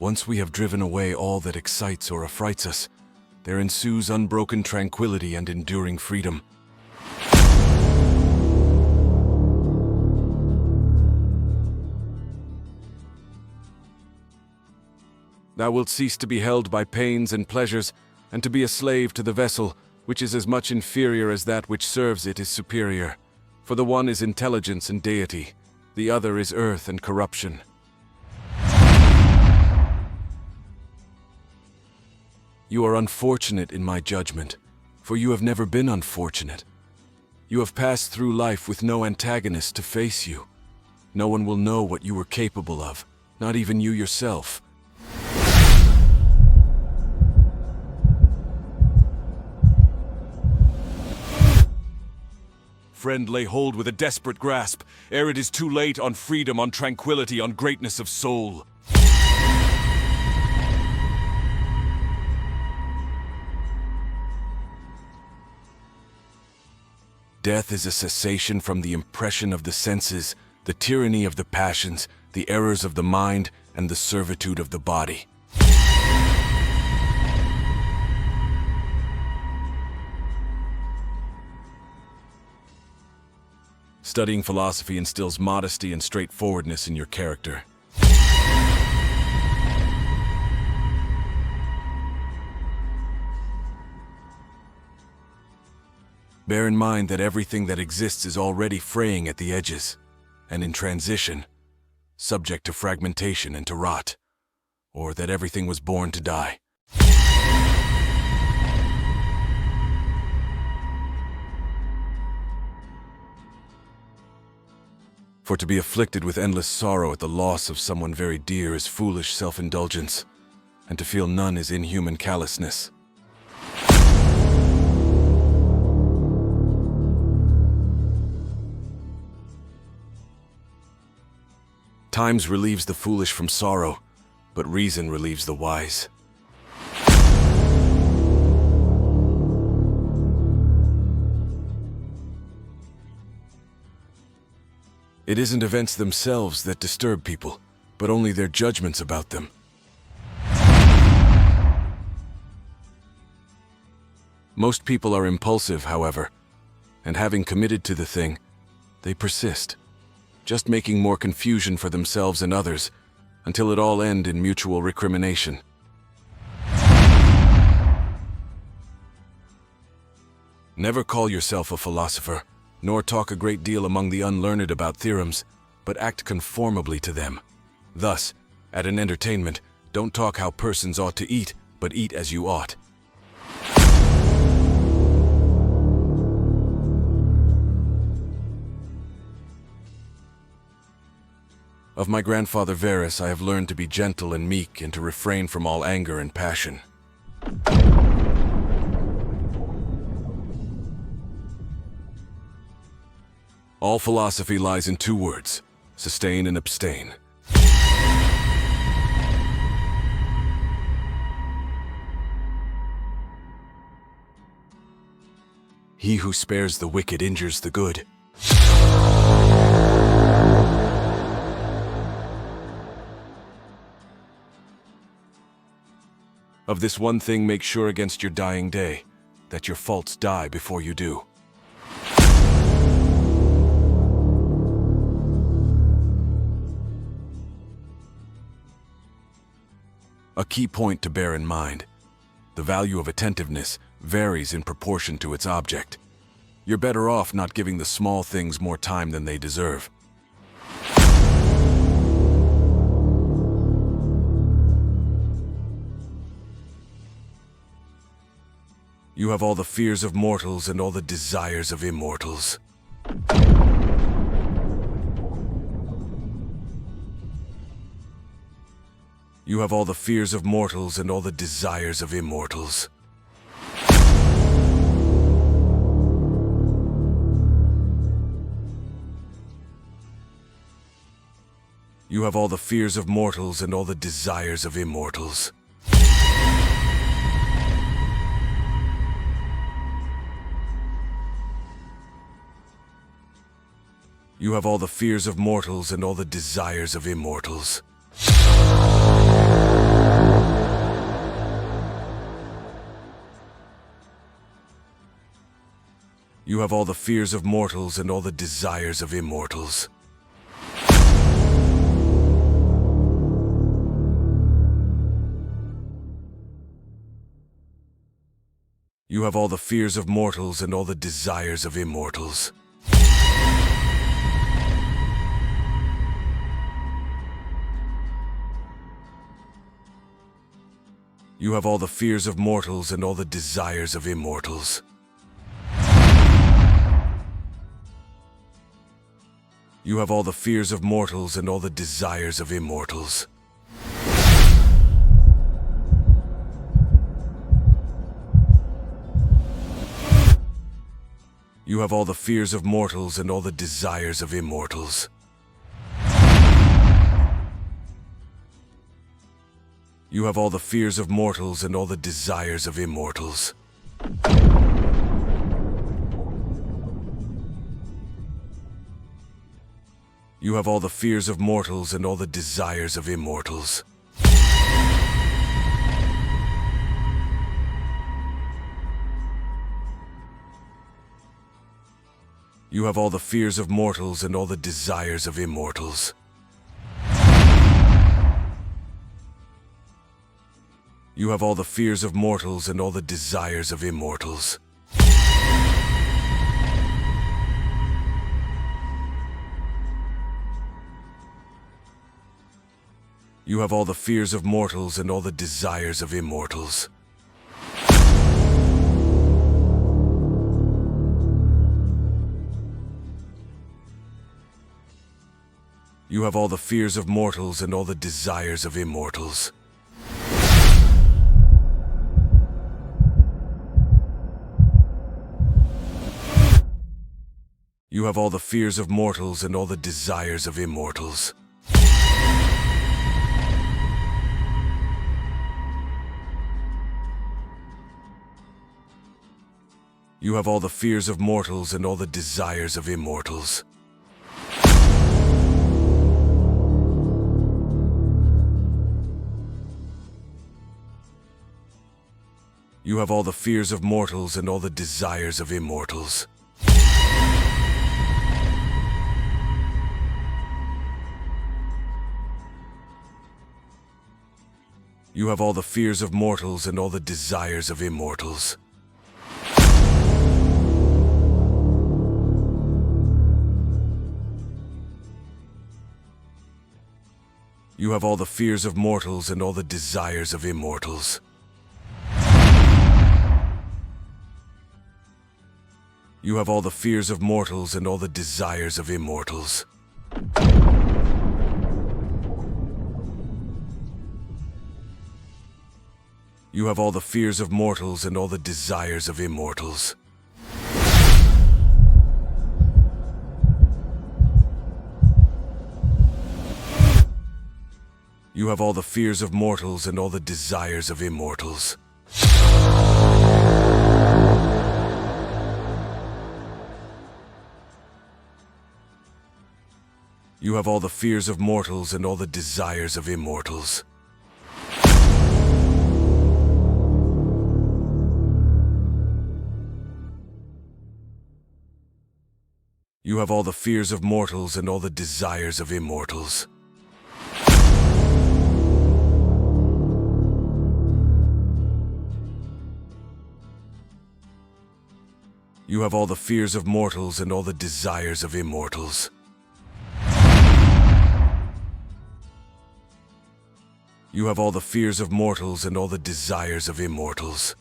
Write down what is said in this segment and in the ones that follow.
Once we have driven away all that excites or affrights us, there ensues unbroken tranquility and enduring freedom. Thou wilt cease to be held by pains and pleasures, and to be a slave to the vessel, which is as much inferior as that which serves it is superior. For the one is intelligence and deity, the other is earth and corruption. You are unfortunate in my judgment, for you have never been unfortunate. You have passed through life with no antagonist to face you. No one will know what you were capable of, not even you yourself. Friend, lay hold with a desperate grasp, ere it is too late, on freedom, on tranquility, on greatness of soul. Death is a cessation from the impression of the senses, the tyranny of the passions, the errors of the mind, and the servitude of the body. Studying philosophy instills modesty and straightforwardness in your character. Bear in mind that everything that exists is already fraying at the edges, and in transition, subject to fragmentation and to rot, or that everything was born to die. For to be afflicted with endless sorrow at the loss of someone very dear is foolish self-indulgence, and to feel none is inhuman callousness. Times relieves the foolish from sorrow, but reason relieves the wise. It isn't events themselves that disturb people, but only their judgments about them. Most people are impulsive, however, and having committed to the thing, they persist, just making more confusion for themselves and others, until it all end in mutual recrimination. Never call yourself a philosopher, nor talk a great deal among the unlearned about theorems, but act conformably to them. Thus, at an entertainment, don't talk how persons ought to eat, but eat as you ought. Of my grandfather Varus, I have learned to be gentle and meek and to refrain from all anger and passion. All philosophy lies in two words: sustain and abstain. He who spares the wicked injures the good. Of this one thing make sure against your dying day, that your faults die before you do. A key point to bear in mind: the value of attentiveness varies in proportion to its object. You're better off not giving the small things more time than they deserve. You have all the fears of mortals and all the desires of immortals. You have all the fears of mortals and all the desires of immortals. You have all the fears of mortals and all the desires of immortals. You have all the fears of mortals and all the desires of immortals. You have all the fears of mortals and all the desires of immortals. You have all the fears of mortals and all the desires of immortals. You have all the fears of mortals and all the desires of immortals. You have all the fears of mortals and all the desires of immortals. You have all the fears of mortals and all the desires of immortals. You have all the fears of mortals and all the desires of immortals. You have all the fears of mortals and all the desires of immortals. You have all the fears of mortals and all the desires of immortals. You have all the fears of mortals and all the desires of immortals. You have all the fears of mortals and all the desires of immortals. You have all the fears of mortals and all the desires of immortals. You have all the fears of mortals and all the desires of immortals. You have all the fears of mortals and all the desires of immortals. You have all the fears of mortals and all the desires of immortals. You have all the fears of mortals and all the desires of immortals. You have all the fears of mortals and all the desires of immortals. You have all the fears of mortals and all the desires of immortals. You have all the fears of mortals and all the desires of immortals. You have all the fears of mortals and all the desires of immortals. You have all the fears of mortals and all the desires of immortals. You have all the fears of mortals and all the desires of immortals. You have all the fears of mortals and all the desires of immortals. You have all the fears of mortals and all the desires of immortals.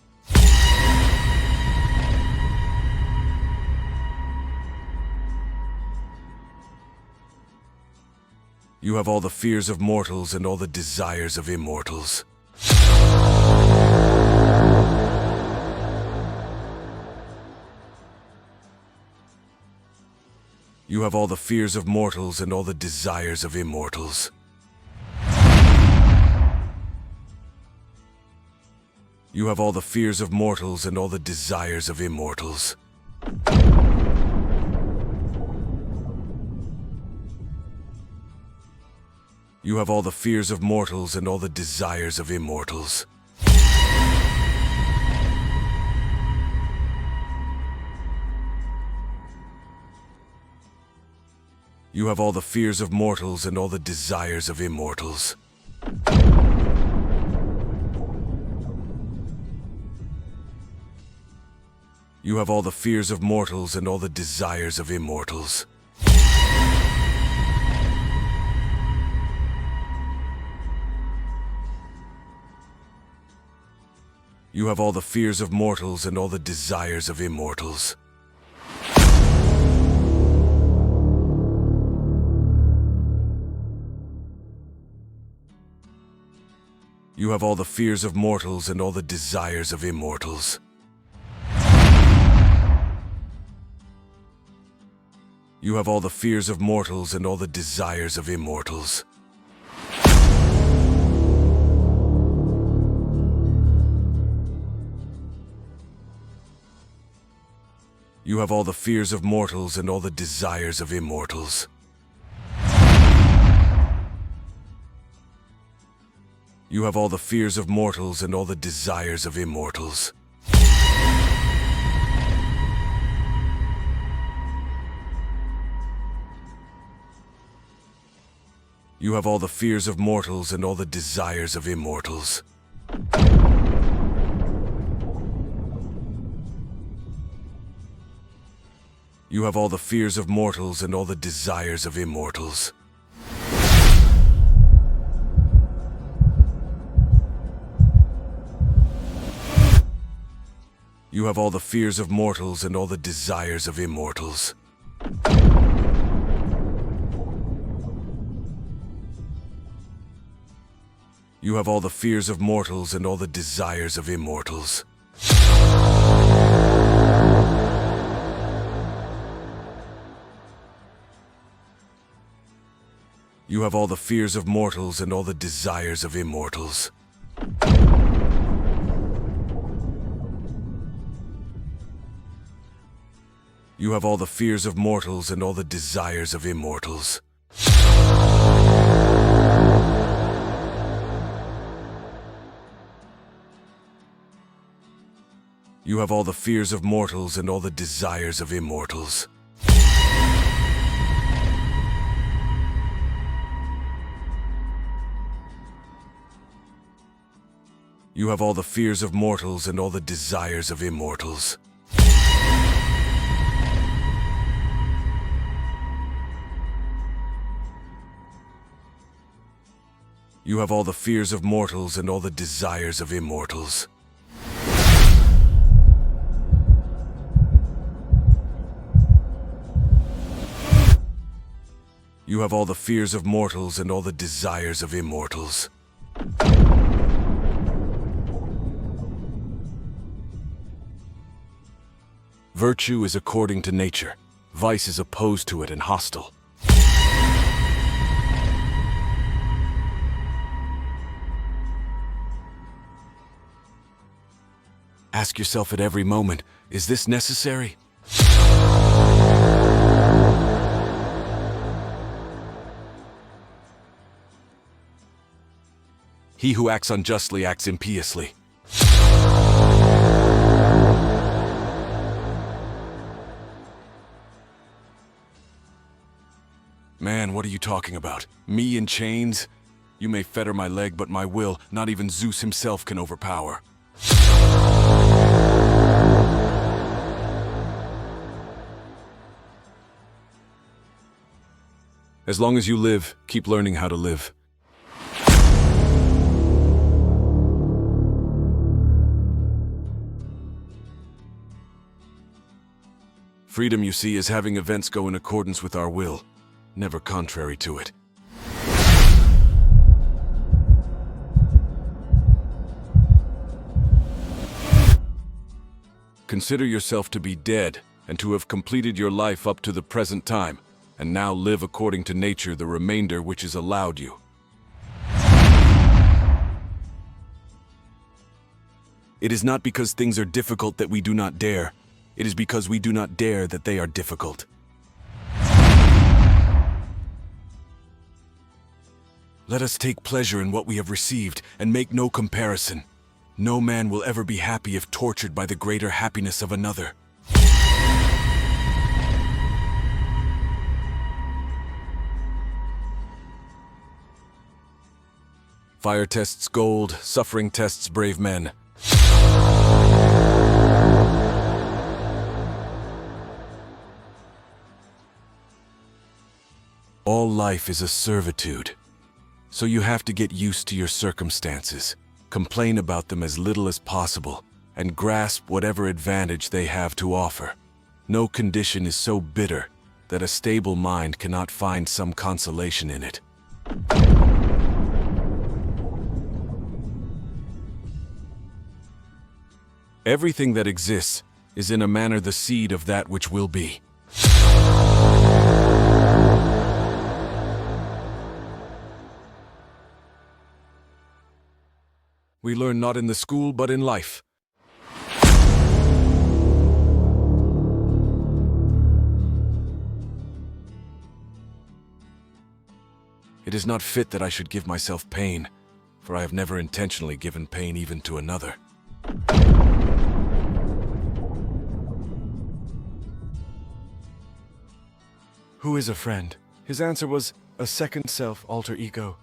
You have all the fears of mortals and all the desires of immortals. You have all the fears of mortals and all the desires of immortals. You have all the fears of mortals and all the desires of immortals. You have all the fears of mortals and all the desires of immortals. You have all the fears of mortals and all the desires of immortals. You have all the fears of mortals and all the desires of immortals. You have all the fears of mortals and all the desires of immortals. You have all the fears of mortals and all the desires of immortals. You have all the fears of mortals and all the desires of immortals. You have all the fears of mortals and all the desires of immortals. You have all the fears of mortals and all the desires of immortals. You have all the fears of mortals and all the desires of immortals. You have all the fears of mortals and all the desires of immortals. You have all the fears of mortals and all the desires of immortals. You have all the fears of mortals and all the desires of immortals. You have all the fears of mortals and all the desires of immortals. You have all the fears of mortals and all the desires of immortals. You have all the fears of mortals and all the desires of immortals. You have all the fears of mortals and all the desires of immortals. You have all the fears of mortals and all the desires of immortals. You have all the fears of mortals and all the desires of immortals. Virtue is according to nature. Vice is opposed to it and hostile. Ask yourself at every moment, is this necessary? He who acts unjustly acts impiously. Man, what are you talking about? Me in chains? You may fetter my leg, but my will, not even Zeus himself can overpower. As long as you live, keep learning how to live. Freedom, you see, is having events go in accordance with our will, never contrary to it. Consider yourself to be dead and to have completed your life up to the present time, and now live according to nature the remainder which is allowed you. It is not because things are difficult that we do not dare. It is because we do not dare that they are difficult. Let us take pleasure in what we have received and make no comparison. No man will ever be happy if tortured by the greater happiness of another. Fire tests gold, suffering tests brave men. All life is a servitude, so you have to get used to your circumstances, complain about them as little as possible, and grasp whatever advantage they have to offer. No condition is so bitter that a stable mind cannot find some consolation in it. Everything that exists is in a manner the seed of that which will be. We learn not in the school, but in life. It is not fit that I should give myself pain, for I have never intentionally given pain even to another. Who is a friend? His answer was a second self, alter ego.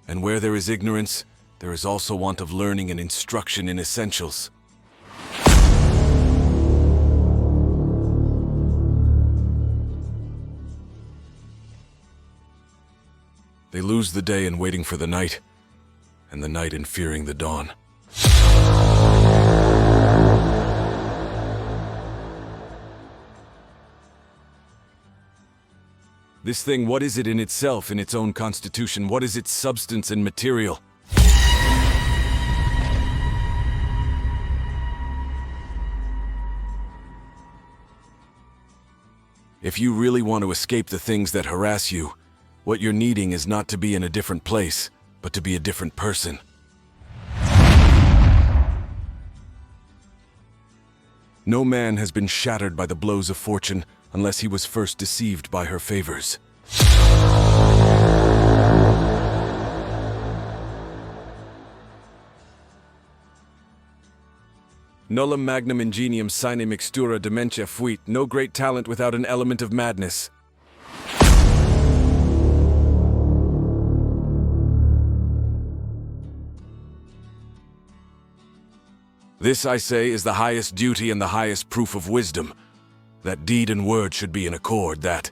And where there is ignorance, there is also want of learning and instruction in essentials. They lose the day in waiting for the night, and the night in fearing the dawn. This thing, what is it in itself, in its own constitution? What is its substance and material? If you really want to escape the things that harass you, what you're needing is not to be in a different place, but to be a different person. No man has been shattered by the blows of fortune unless he was first deceived by her favors. Nullum magnum ingenium sine mixtura dementia fuit, no great talent without an element of madness. This, I say, is the highest duty and the highest proof of wisdom, that deed and word should be in accord, that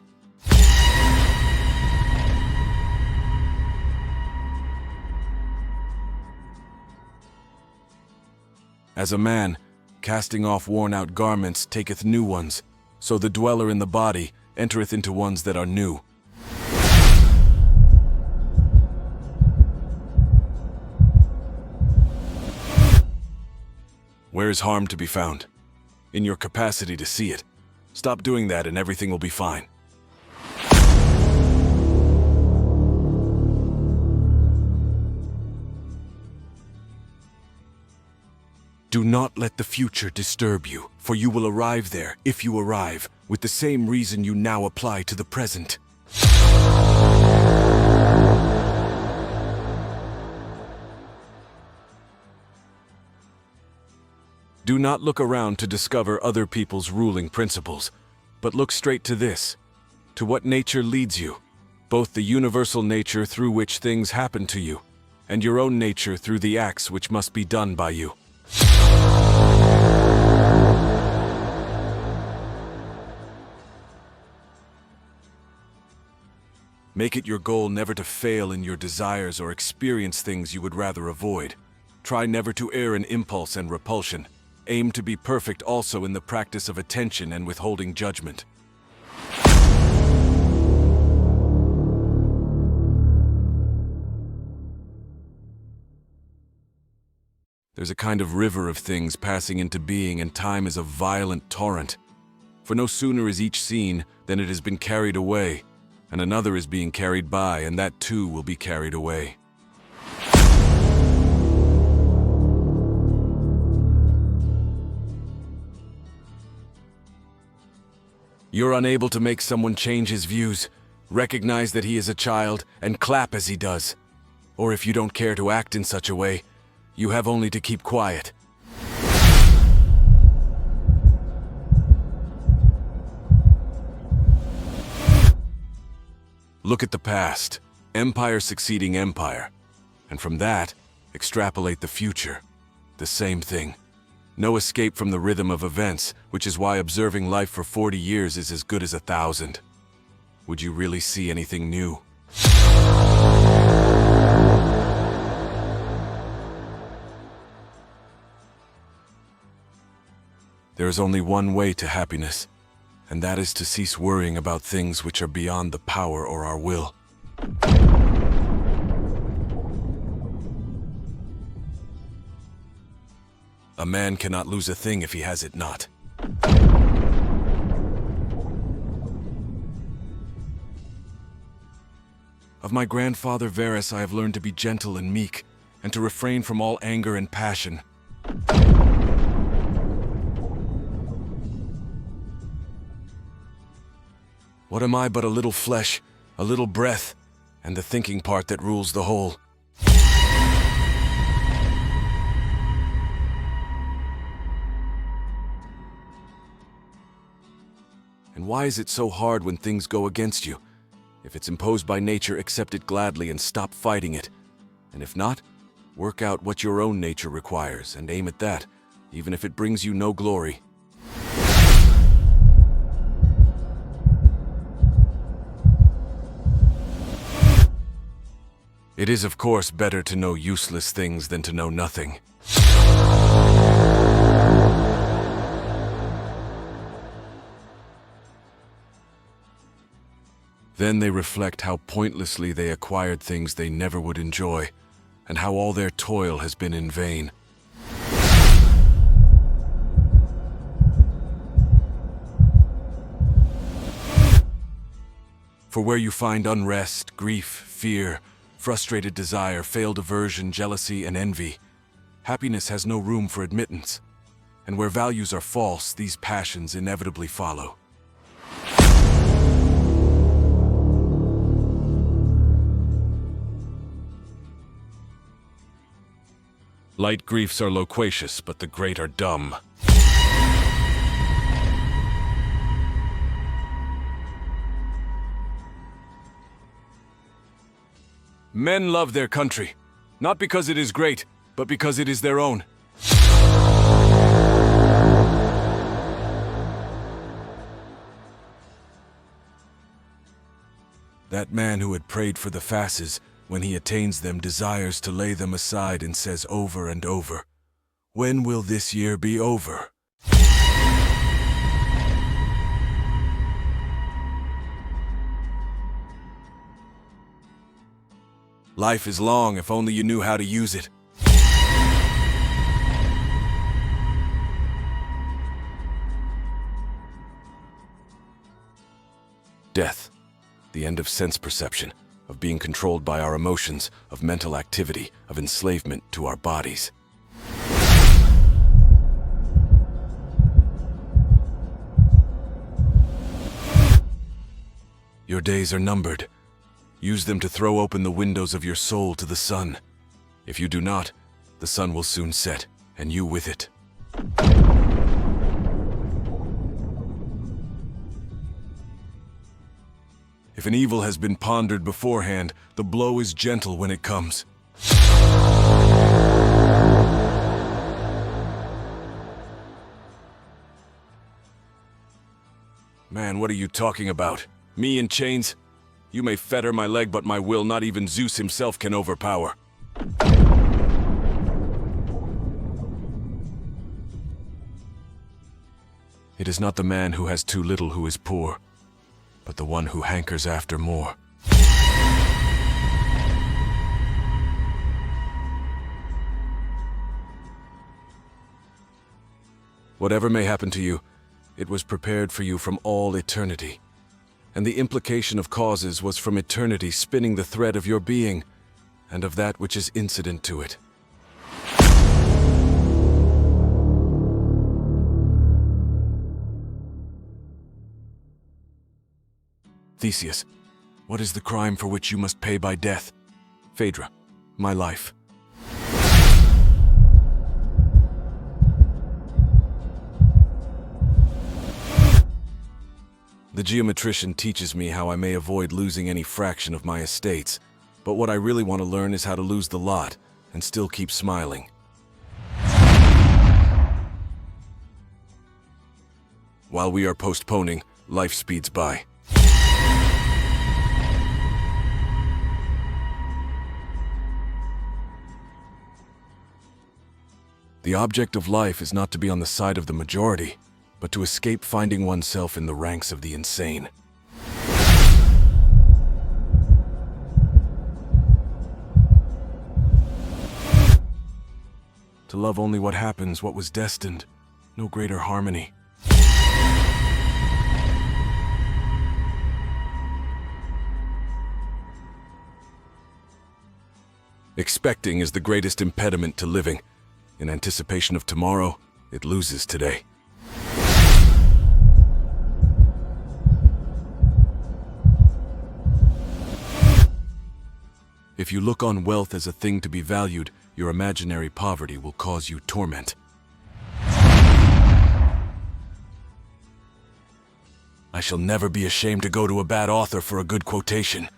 as a man, casting off worn-out garments, taketh new ones, so the dweller in the body entereth into ones that are new. Where is harm to be found? In your capacity to see it. Stop doing that and everything will be fine. Do not let the future disturb you, for you will arrive there, if you arrive, with the same reason you now apply to the present. Do not look around to discover other people's ruling principles, but look straight to this, to what nature leads you, both the universal nature through which things happen to you, and your own nature through the acts which must be done by you. Make it your goal never to fail in your desires or experience things you would rather avoid. Try never to err in impulse and repulsion. Aim to be perfect also in the practice of attention and withholding judgment. There's a kind of river of things passing into being, and time is a violent torrent. For no sooner is each seen than it has been carried away, and another is being carried by, and that too will be carried away. You're unable to make someone change his views. Recognize that he is a child and clap as he does. Or if you don't care to act in such a way, you have only to keep quiet. Look at the past, empire succeeding empire, and from that, extrapolate the future. The same thing. No escape from the rhythm of events, which is why observing life for 40 years is as good as 1,000. Would you really see anything new? There is only one way to happiness, and that is to cease worrying about things which are beyond the power or our will. A man cannot lose a thing if he has it not. Of my grandfather Varus I have learned to be gentle and meek, and to refrain from all anger and passion. What am I but a little flesh, a little breath, and the thinking part that rules the whole? And why is it so hard when things go against you? If it's imposed by nature, accept it gladly and stop fighting it. And if not, work out what your own nature requires and aim at that, even if it brings you no glory. It is, of course, better to know useless things than to know nothing. Then they reflect how pointlessly they acquired things they never would enjoy, and how all their toil has been in vain. For where you find unrest, grief, fear, frustrated desire, failed aversion, jealousy, and envy, happiness has no room for admittance. And where values are false, these passions inevitably follow. Light griefs are loquacious, but the great are dumb. Men love their country, not because it is great, but because it is their own. That man who had prayed for the fasces, when he attains them, desires to lay them aside and says over and over, "When will this year be over?" Life is long if only you knew how to use it. Death, the end of sense perception, of being controlled by our emotions, of mental activity, of enslavement to our bodies. Your days are numbered. Use them to throw open the windows of your soul to the sun. If you do not, the sun will soon set, and you with it. If an evil has been pondered beforehand, the blow is gentle when it comes. Man, what are you talking about? Me in chains? You may fetter my leg, but my will not even Zeus himself can overpower. It is not the man who has too little who is poor, but the one who hankers after more. Whatever may happen to you, it was prepared for you from all eternity. And the implication of causes was from eternity spinning the thread of your being, and of that which is incident to it. Theseus, what is the crime for which you must pay by death? Phaedra, my life. The geometrician teaches me how I may avoid losing any fraction of my estates, but what I really want to learn is how to lose the lot and still keep smiling. While we are postponing, life speeds by. The object of life is not to be on the side of the majority, but to escape finding oneself in the ranks of the insane. To love only what happens, what was destined, no greater harmony. Expecting is the greatest impediment to living. In anticipation of tomorrow, it loses today. If you look on wealth as a thing to be valued, your imaginary poverty will cause you torment. I shall never be ashamed to go to a bad author for a good quotation.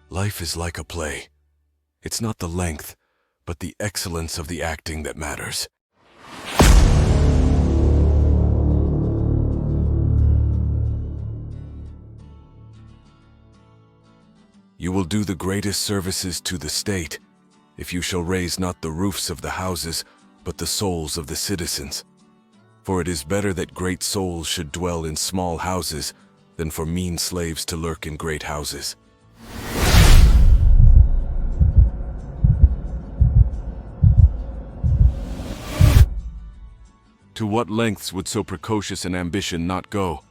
Life is like a play. It's not the length, but the excellence of the acting that matters. You will do the greatest services to the state if you shall raise not the roofs of the houses, but the souls of the citizens. For it is better that great souls should dwell in small houses than for mean slaves to lurk in great houses. To what lengths would so precocious an ambition not go?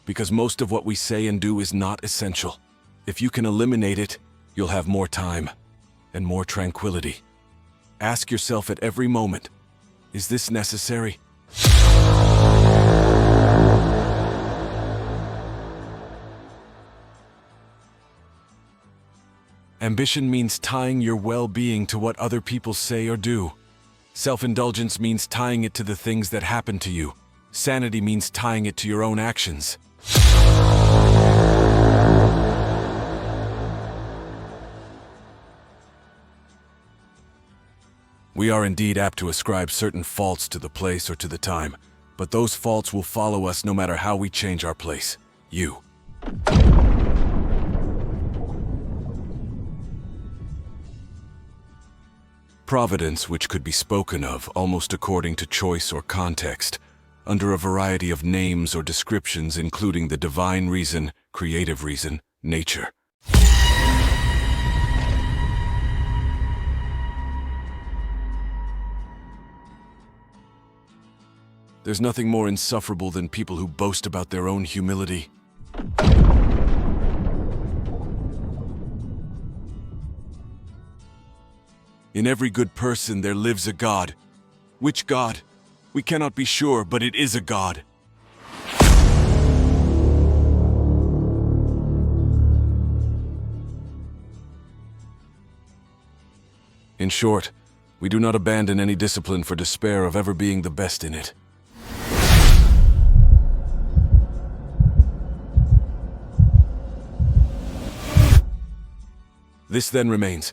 Because most of what we say and do is not essential. If you can eliminate it, you'll have more time and more tranquility. Ask yourself at every moment, is this necessary? Ambition means tying your well-being to what other people say or do. Self-indulgence means tying it to the things that happen to you. Sanity means tying it to your own actions. We are indeed apt to ascribe certain faults to the place or to the time, but those faults will follow us no matter how we change our place. You. Providence, which could be spoken of almost according to choice or context, under a variety of names or descriptions including the divine reason, creative reason, nature. There's nothing more insufferable than people who boast about their own humility. In every good person there lives a God. Which God? We cannot be sure, but it is a God. In short, we do not abandon any discipline for despair of ever being the best in it. This then remains.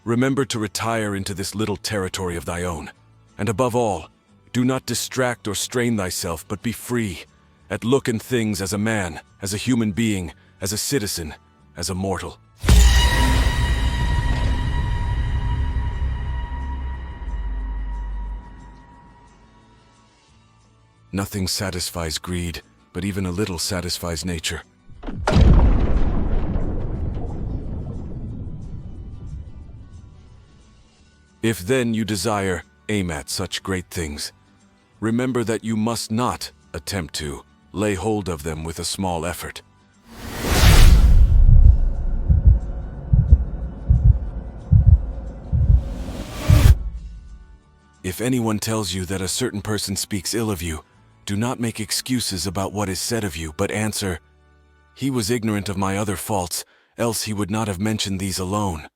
Remember to retire into this little territory of thy own. And above all, do not distract or strain thyself, but be free, at look and things as a man, as a human being, as a citizen, as a mortal. Nothing satisfies greed, but even a little satisfies nature. If then you desire, aim at such great things, remember that you must not attempt to lay hold of them with a small effort. If anyone tells you that a certain person speaks ill of you, Do not make excuses about what is said of you, but answer, "He was ignorant of my other faults, else he would not have mentioned these alone."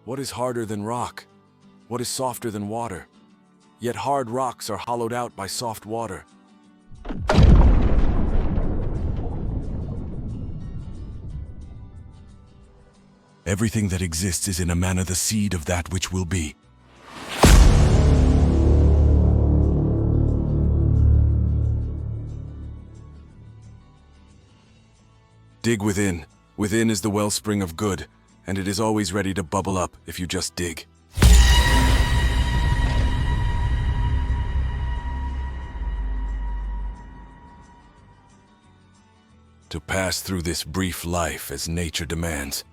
What is harder than rock? What is softer than water? Yet hard rocks are hollowed out by soft water. Everything that exists is in a manner the seed of that which will be. Dig within. Within is the wellspring of good, and it is always ready to bubble up if you just dig. To pass through this brief life as nature demands,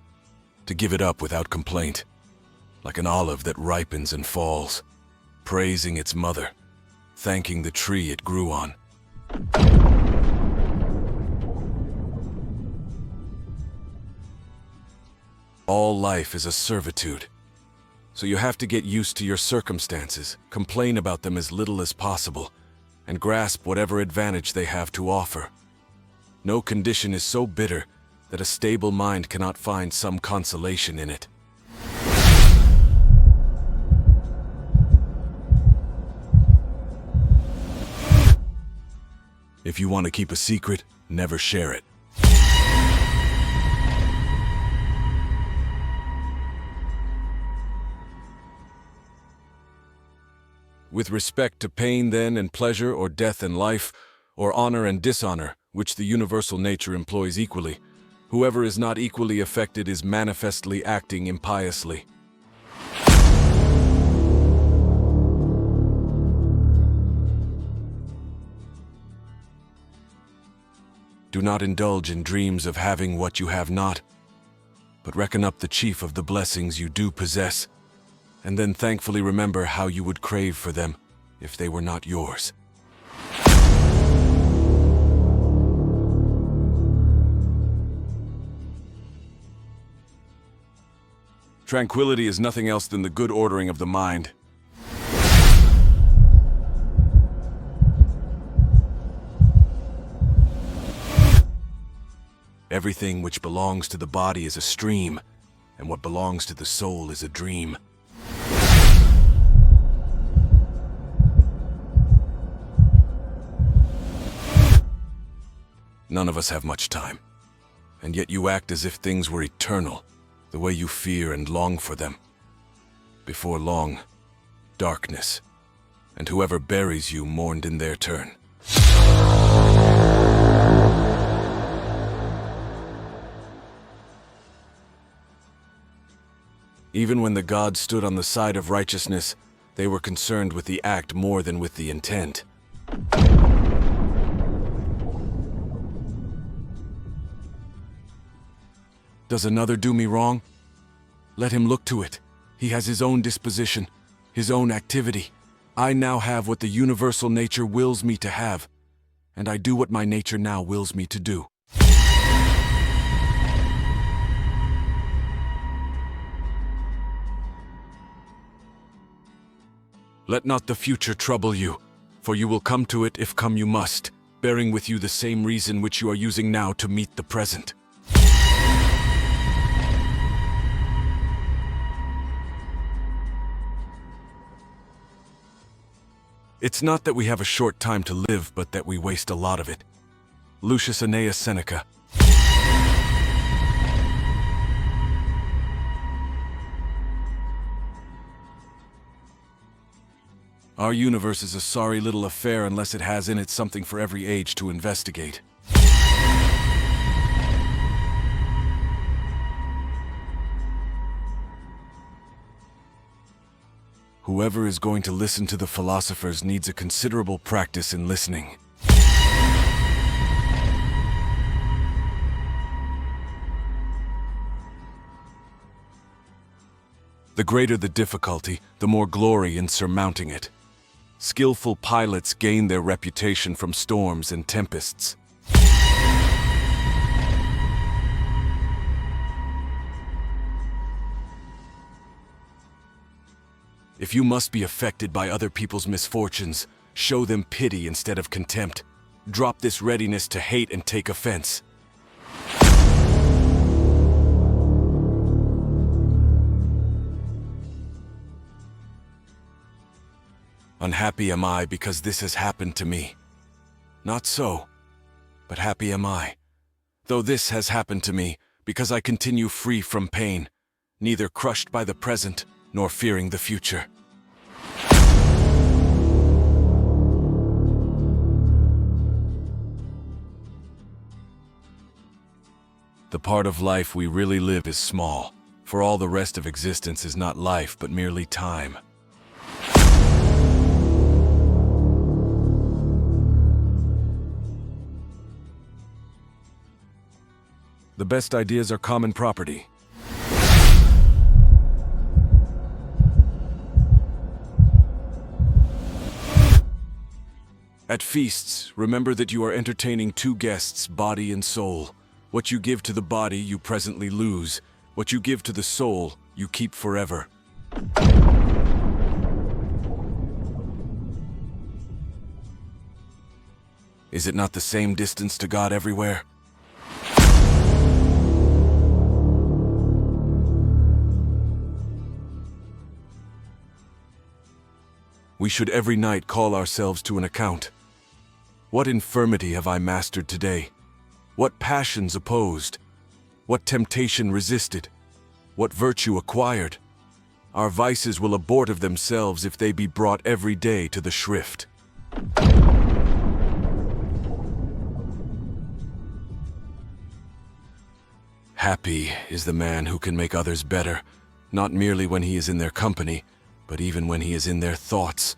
to give it up without complaint, like an olive that ripens and falls, praising its mother, thanking the tree it grew on. All life is a servitude, so you have to get used to your circumstances, complain about them as little as possible, and grasp whatever advantage they have to offer. No condition is so bitter that a stable mind cannot find some consolation in it. If you want to keep a secret, never share it. With respect to pain then and pleasure, or death and life, or honor and dishonor, which the universal nature employs equally, whoever is not equally affected is manifestly acting impiously. Do not indulge in dreams of having what you have not, but reckon up the chief of the blessings you do possess, and then thankfully remember how you would crave for them if they were not yours. Tranquility is nothing else than the good ordering of the mind. Everything which belongs to the body is a stream, and what belongs to the soul is a dream. None of us have much time, and yet you act as if things were eternal, the way you fear and long for them. Before long, darkness, and whoever buries you mourned in their turn. Even when the gods stood on the side of righteousness, they were concerned with the act more than with the intent. Does another do me wrong? Let him look to it. He has his own disposition, his own activity. I now have what the universal nature wills me to have, and I do what my nature now wills me to do. Let not the future trouble you, for you will come to it if come you must, bearing with you the same reason which you are using now to meet the present. It's not that we have a short time to live, but that we waste a lot of it. Lucius Annaeus Seneca. Our universe is a sorry little affair unless it has in it something for every age to investigate. Whoever is going to listen to the philosophers needs a considerable practice in listening. The greater the difficulty, the more glory in surmounting it. Skillful pilots gain their reputation from storms and tempests. If you must be affected by other people's misfortunes, show them pity instead of contempt. Drop this readiness to hate and take offense. Unhappy am I because this has happened to me. Not so, but happy am I, though this has happened to me, because I continue free from pain, neither crushed by the present nor fearing the future. The part of life we really live is small, for all the rest of existence is not life but merely time. The best ideas are common property. At feasts, remember that you are entertaining two guests, body and soul. What you give to the body, you presently lose. What you give to the soul, you keep forever. Is it not the same distance to God everywhere? We should every night call ourselves to an account. What infirmity have I mastered today? What passions opposed? What temptation resisted? What virtue acquired? Our vices will abort of themselves if they be brought every day to the shrift. Happy is the man who can make others better, not merely when he is in their company, but even when he is in their thoughts.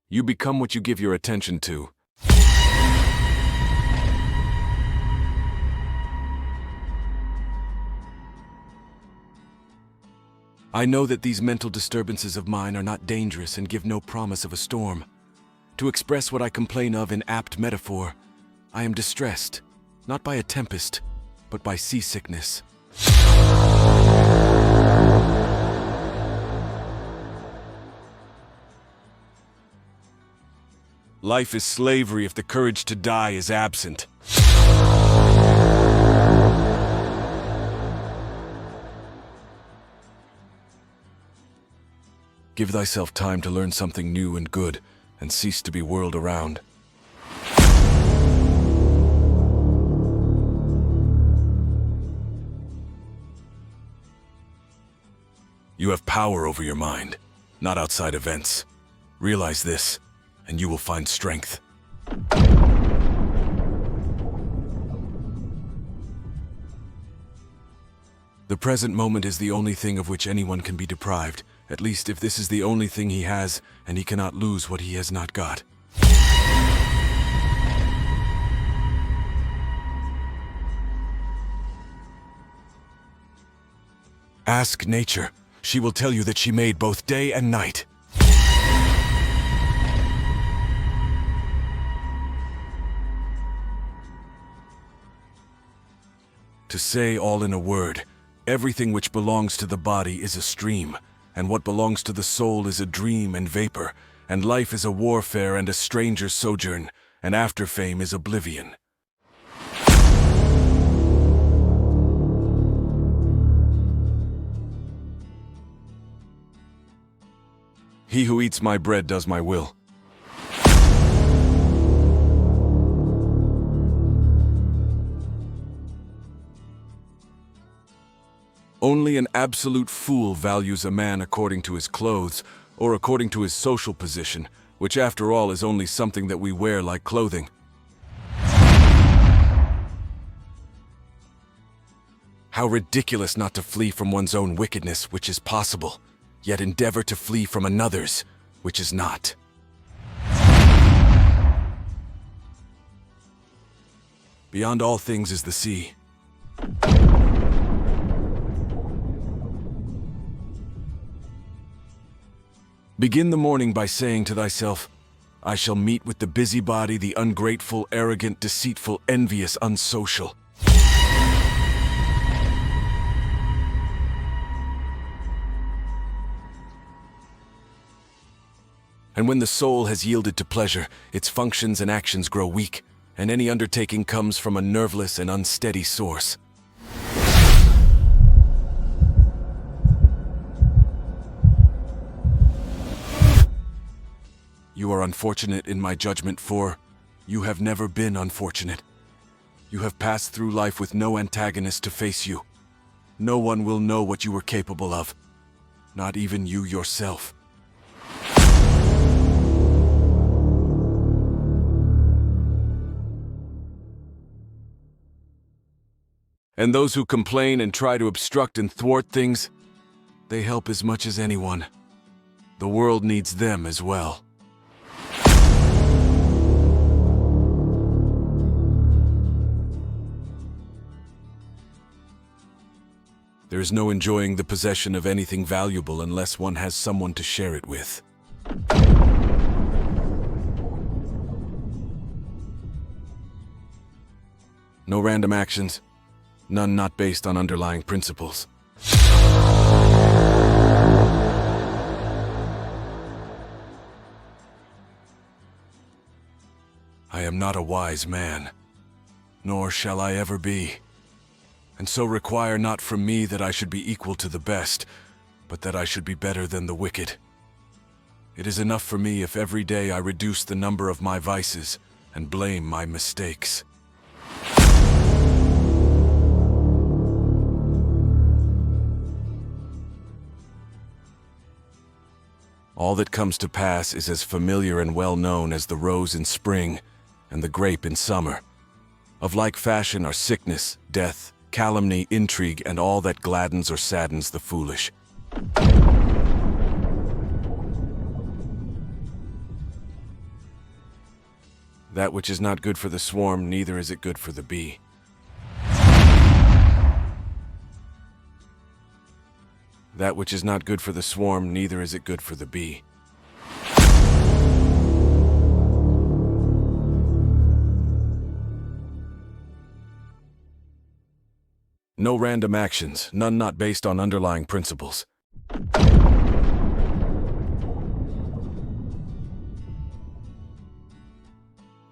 You become what you give your attention to. I know that these mental disturbances of mine are not dangerous and give no promise of a storm. To express what I complain of in apt metaphor, I am distressed, not by a tempest, but by seasickness. Life is slavery if the courage to die is absent. Give thyself time to learn something new and good, and cease to be whirled around. You have power over your mind, not outside events. Realize this, and you will find strength. The present moment is the only thing of which anyone can be deprived, at least if this is the only thing he has, and he cannot lose what he has not got. Ask nature. She will tell you that she made both day and night. To say all in a word, everything which belongs to the body is a stream, and what belongs to the soul is a dream and vapor, and life is a warfare and a stranger's sojourn, and after fame is oblivion. He who eats my bread does my will. Only an absolute fool values a man according to his clothes, or according to his social position, which after all is only something that we wear like clothing. How ridiculous not to flee from one's own wickedness, which is possible, yet endeavor to flee from another's, which is not. Beyond all things is the sea. Begin the morning by saying to thyself, I shall meet with the busybody, the ungrateful, arrogant, deceitful, envious, unsocial. And when the soul has yielded to pleasure, its functions and actions grow weak, and any undertaking comes from a nerveless and unsteady source. You are unfortunate in my judgment, for you have never been unfortunate. You have passed through life with no antagonist to face you. No one will know what you were capable of, not even you yourself. And those who complain and try to obstruct and thwart things, they help as much as anyone. The world needs them as well. There is no enjoying the possession of anything valuable unless one has someone to share it with. No random actions, none not based on underlying principles. I am not a wise man, nor shall I ever be. And so require not from me that I should be equal to the best, but that I should be better than the wicked. It is enough for me if every day I reduce the number of my vices and blame my mistakes. All that comes to pass is as familiar and well known as the rose in spring and the grape in summer. Of like fashion are sickness, death, calumny, intrigue, and all that gladdens or saddens the foolish. That which is not good for the swarm, neither is it good for the bee. That which is not good for the swarm, neither is it good for the bee. No random actions, none not based on underlying principles.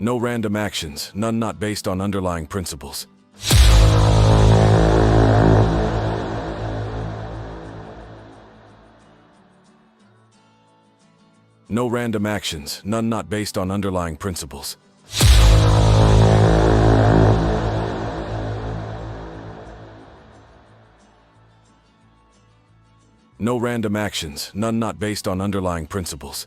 No random actions, none not based on underlying principles. No random actions, none not based on underlying principles. No random actions, none not based on underlying principles.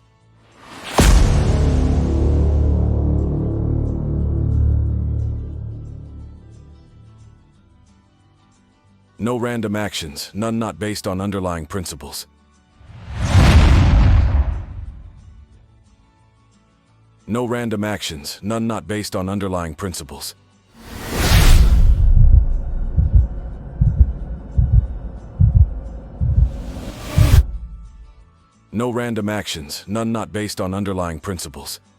No random actions, none not based on underlying principles. No random actions, none not based on underlying principles. No random actions, none not based on underlying principles.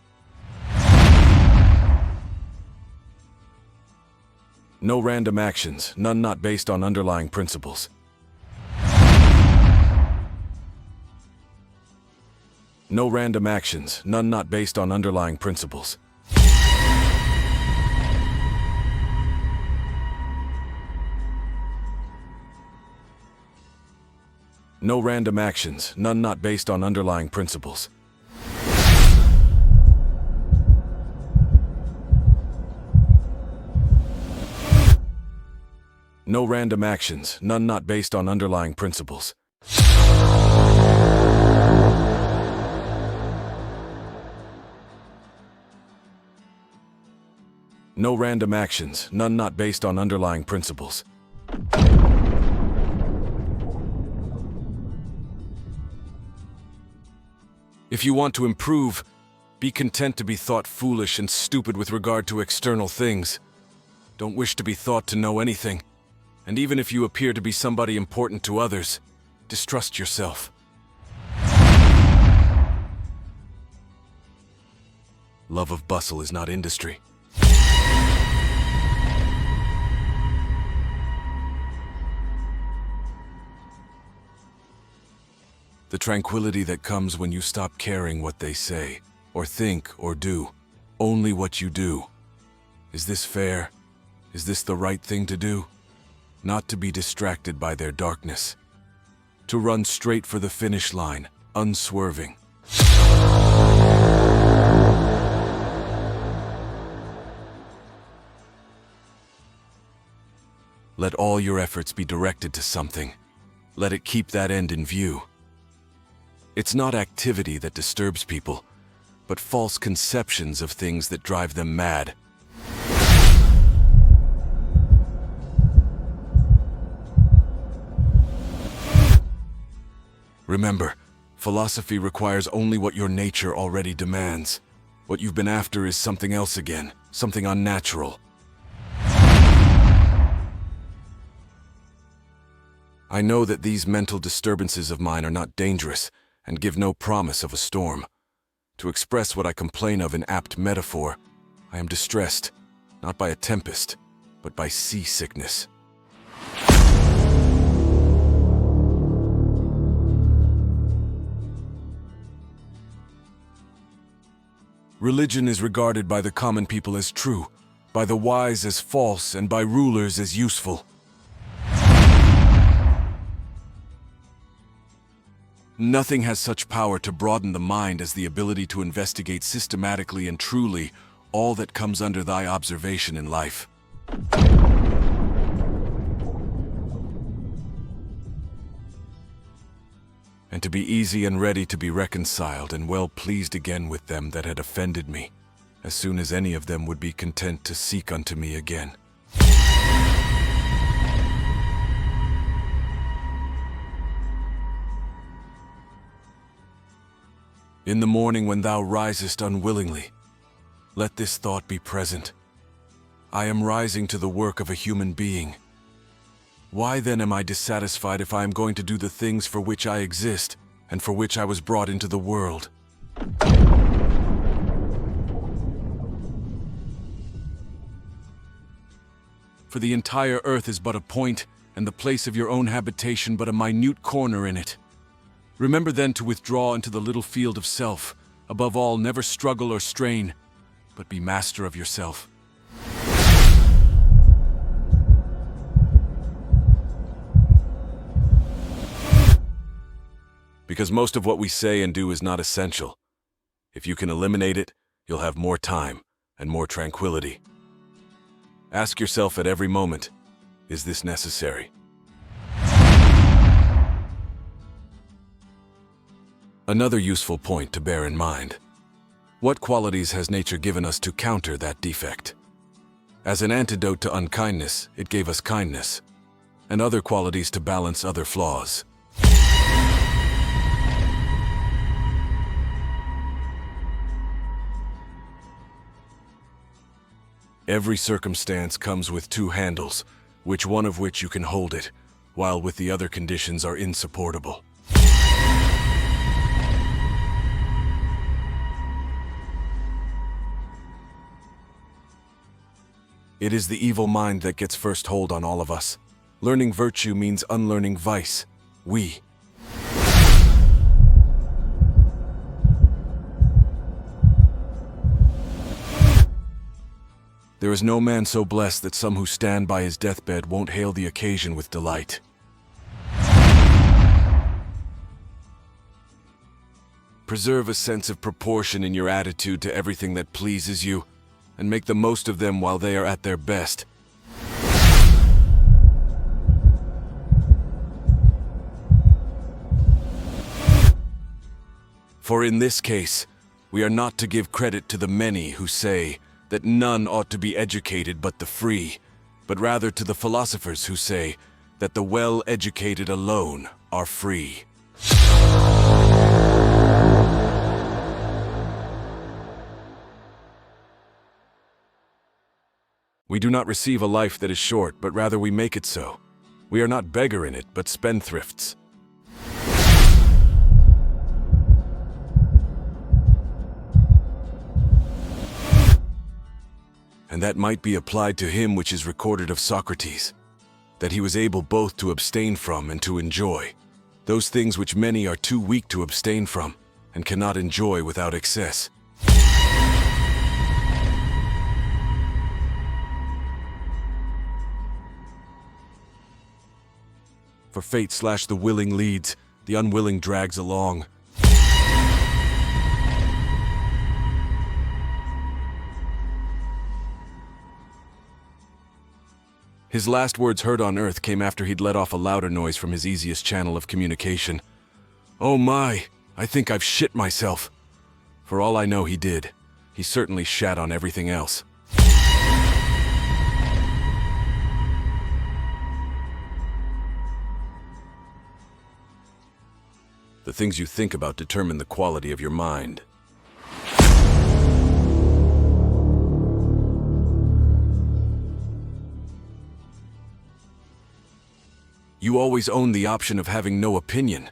No random actions, none not based on underlying principles. No random actions, none not based on underlying principles. No random actions, none not based on underlying principles. No random actions, none not based on underlying principles. No random actions, none not based on underlying principles. If you want to improve, be content to be thought foolish and stupid with regard to external things. Don't wish to be thought to know anything. And even if you appear to be somebody important to others, distrust yourself. Love of bustle is not industry. The tranquility that comes when you stop caring what they say, or think, or do, only what you do. Is this fair? Is this the right thing to do? Not to be distracted by their darkness. To run straight for the finish line, unswerving. Let all your efforts be directed to something. Let it keep that end in view. It's not activity that disturbs people, but false conceptions of things that drive them mad. Remember, philosophy requires only what your nature already demands. What you've been after is something else again, something unnatural. I know that these mental disturbances of mine are not dangerous and give no promise of a storm. To express what I complain of in apt metaphor, I am distressed, not by a tempest, but by seasickness. Religion is regarded by the common people as true, by the wise as false, and by rulers as useful. Nothing has such power to broaden the mind as the ability to investigate systematically and truly all that comes under thy observation in life. And to be easy and ready to be reconciled and well pleased again with them that had offended me, as soon as any of them would be content to seek unto me again. In the morning when thou risest unwillingly, let this thought be present. I am rising to the work of a human being. Why then am I dissatisfied if I am going to do the things for which I exist and for which I was brought into the world? For the entire earth is but a point, and the place of your own habitation but a minute corner in it. Remember then to withdraw into the little field of self. Above all, never struggle or strain, but be master of yourself. Because most of what we say and do is not essential. If you can eliminate it, you'll have more time and more tranquility. Ask yourself at every moment, is this necessary? Another useful point to bear in mind. What qualities has nature given us to counter that defect? As an antidote to unkindness, it gave us kindness, and other qualities to balance other flaws. Every circumstance comes with two handles, which one of which you can hold it, while with the other conditions are insupportable. It is the evil mind that gets first hold on all of us. Learning virtue means unlearning vice. There is no man so blessed that some who stand by his deathbed won't hail the occasion with delight. Preserve a sense of proportion in your attitude to everything that pleases you, and make the most of them while they are at their best. For in this case, we are not to give credit to the many who say that none ought to be educated but the free, but rather to the philosophers who say that the well-educated alone are free. We do not receive a life that is short, but rather we make it so. We are not beggar in it, but spendthrifts. and that might be applied to him which is recorded of Socrates, that he was able both to abstain from and to enjoy those things which many are too weak to abstain from, and cannot enjoy without excess. For fate/the willing leads, the unwilling drags along. His last words heard on earth came after he'd let off a louder noise from his easiest channel of communication. Oh my, I think I've shit myself. For all I know, he did. He certainly shat on everything else. The things you think about determine the quality of your mind. You always own the option of having no opinion.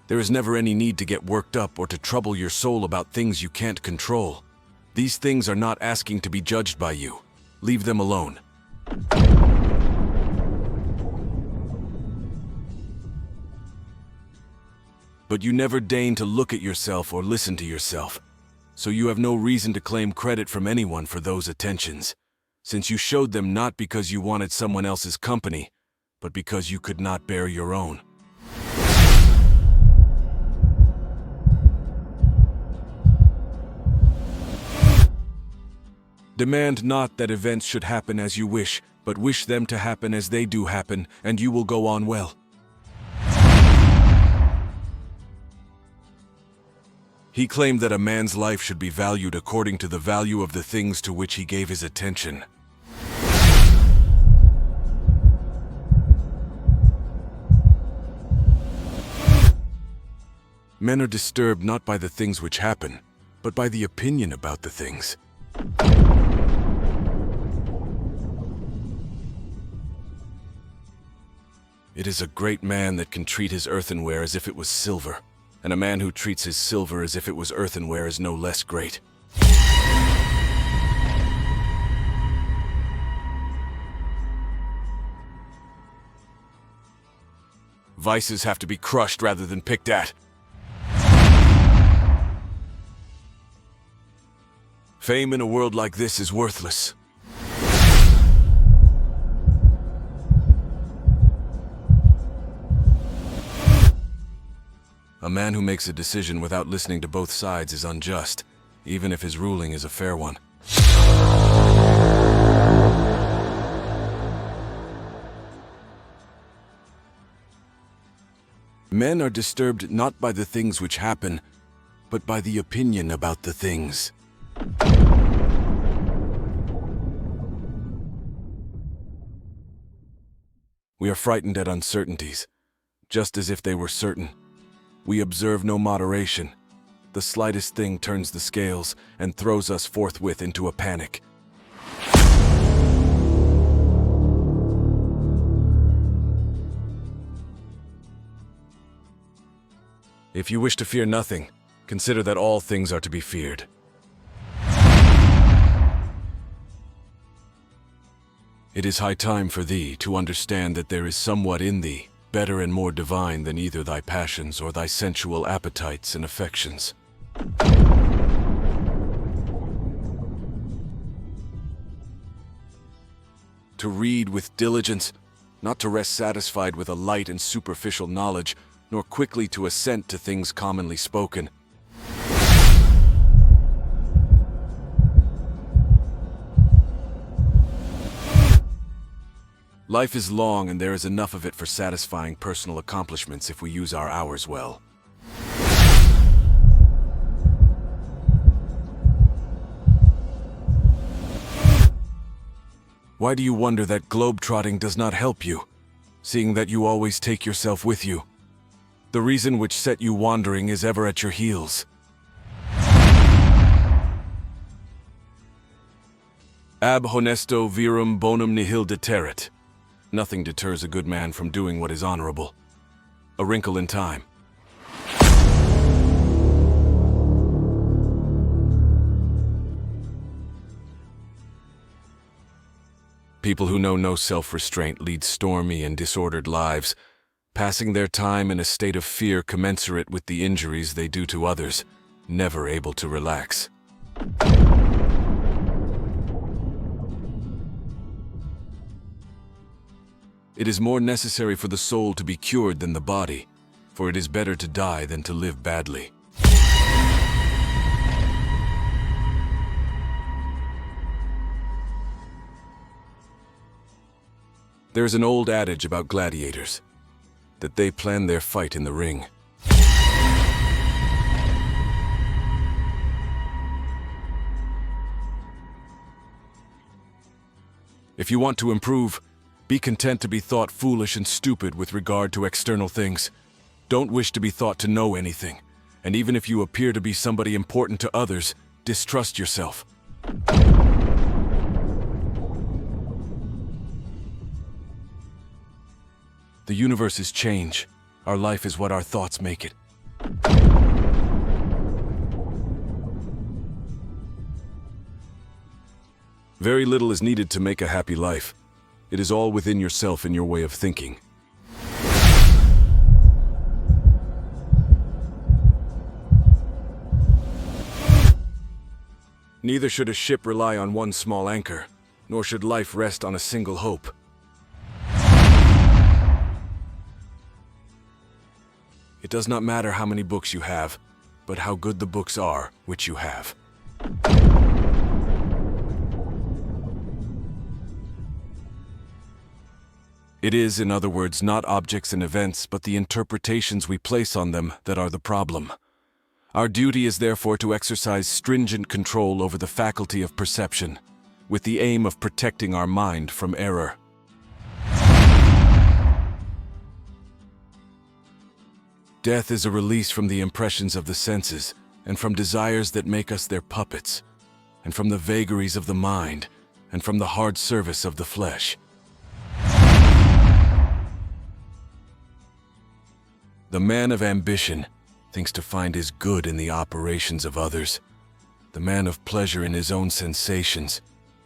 There is never any need to get worked up or to trouble your soul about things you can't control. These things are not asking to be judged by you. Leave them alone. But you never deign to look at yourself or listen to yourself, so you have no reason to claim credit from anyone for those attentions, since you showed them not because you wanted someone else's company, but because you could not bear your own. Demand not that events should happen as you wish, but wish them to happen as they do happen, and you will go on well. He claimed that a man's life should be valued according to the value of the things to which he gave his attention. Men are disturbed not by the things which happen, but by the opinion about the things. It is a great man that can treat his earthenware as if it was silver, and a man who treats his silver as if it was earthenware is no less great. Vices have to be crushed rather than picked at. Fame in a world like this is worthless. A man who makes a decision without listening to both sides is unjust, even if his ruling is a fair one. Men are disturbed not by the things which happen, but by the opinion about the things. We are frightened at uncertainties, just as if they were certain. We observe no moderation. The slightest thing turns the scales and throws us forthwith into a panic. If you wish to fear nothing, consider that all things are to be feared. It is high time for thee to understand that there is somewhat in thee, better and more divine than either thy passions or thy sensual appetites and affections. To read with diligence, not to rest satisfied with a light and superficial knowledge, nor quickly to assent to things commonly spoken. Life is long, and there is enough of it for satisfying personal accomplishments if we use our hours well. Why do you wonder that globe-trotting does not help you, seeing that you always take yourself with you? The reason which set you wandering is ever at your heels. Ab honesto virum bonum nihil deterret. Nothing deters a good man from doing what is honorable. A wrinkle in time. People who know no self-restraint lead stormy and disordered lives, passing their time in a state of fear commensurate with the injuries they do to others, never able to relax. It is more necessary for the soul to be cured than the body, for it is better to die than to live badly. There is an old adage about gladiators, that they plan their fight in the ring. If you want to improve, be content to be thought foolish and stupid with regard to external things. Don't wish to be thought to know anything, and even if you appear to be somebody important to others, distrust yourself. The universe is change. Our life is what our thoughts make it. Very little is needed to make a happy life. It is all within yourself and your way of thinking. Neither should a ship rely on one small anchor, nor should life rest on a single hope. It does not matter how many books you have, but how good the books are which you have. It is, in other words, not objects and events, but the interpretations we place on them that are the problem. Our duty is therefore to exercise stringent control over the faculty of perception, with the aim of protecting our mind from error. Death is a release from the impressions of the senses, and from desires that make us their puppets, and from the vagaries of the mind, and from the hard service of the flesh. The man of ambition thinks to find his good in the operations of others, the man of pleasure in his own sensations,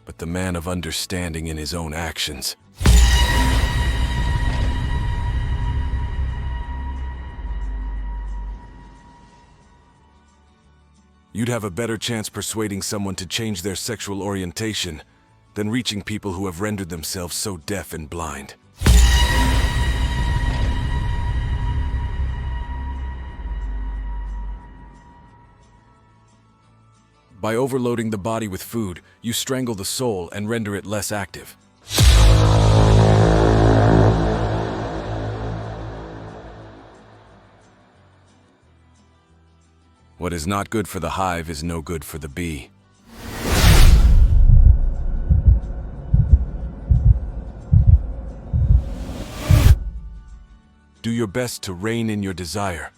but the man of understanding in his own actions. You'd have a better chance persuading someone to change their sexual orientation than reaching people who have rendered themselves so deaf and blind. By overloading the body with food, you strangle the soul and render it less active. What is not good for the hive is no good for the bee. Do your best to rein in your desire.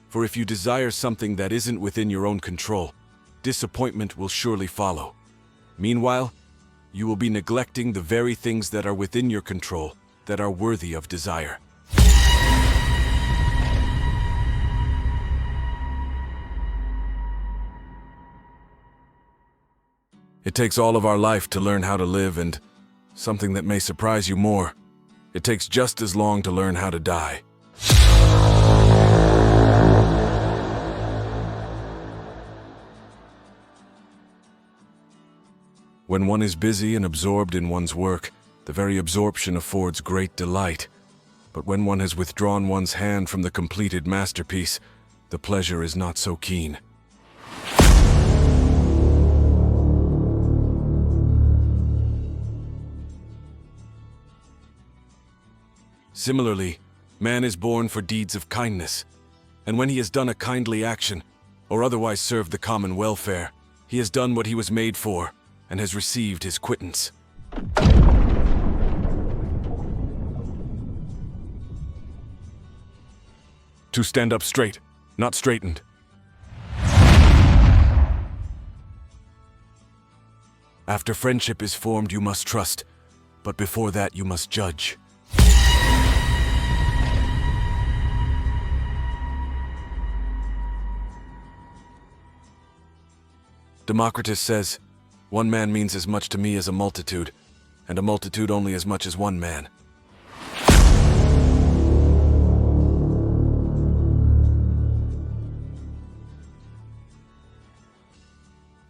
For if you desire something that isn't within your own control, disappointment will surely follow. Meanwhile, you will be neglecting the very things that are within your control, that are worthy of desire. It takes all of our life to learn how to live, and something that may surprise you more, it takes just as long to learn how to die. When one is busy and absorbed in one's work, the very absorption affords great delight. But when one has withdrawn one's hand from the completed masterpiece, the pleasure is not so keen. Similarly, man is born for deeds of kindness, and when he has done a kindly action, or otherwise served the common welfare, he has done what he was made for, and has received his quittance. To stand up straight, not straightened. After friendship is formed, you must trust, but before that you must judge. Democritus says, "One man means as much to me as a multitude, and a multitude only as much as one man.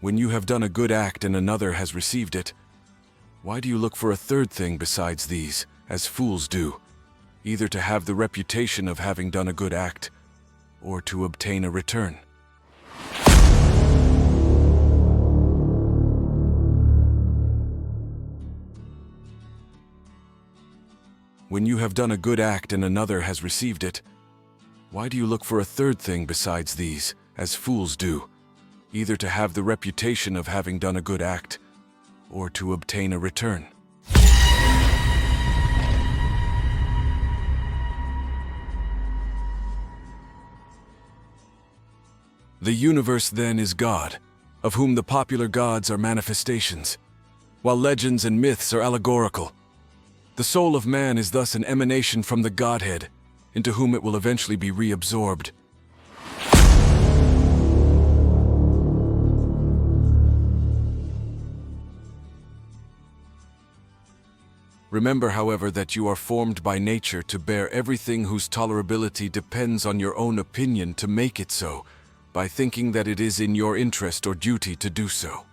When you have done a good act and another has received it, why do you look for a third thing besides these, as fools do, either to have the reputation of having done a good act, or to obtain a return? When you have done a good act and another has received it, why do you look for a third thing besides these, as fools do, either to have the reputation of having done a good act, or to obtain a return? The universe, then, is God, of whom the popular gods are manifestations, while legends and myths are allegorical. The soul of man is thus an emanation from the Godhead, into whom it will eventually be reabsorbed. Remember, however, that you are formed by nature to bear everything whose tolerability depends on your own opinion to make it so, by thinking that it is in your interest or duty to do so.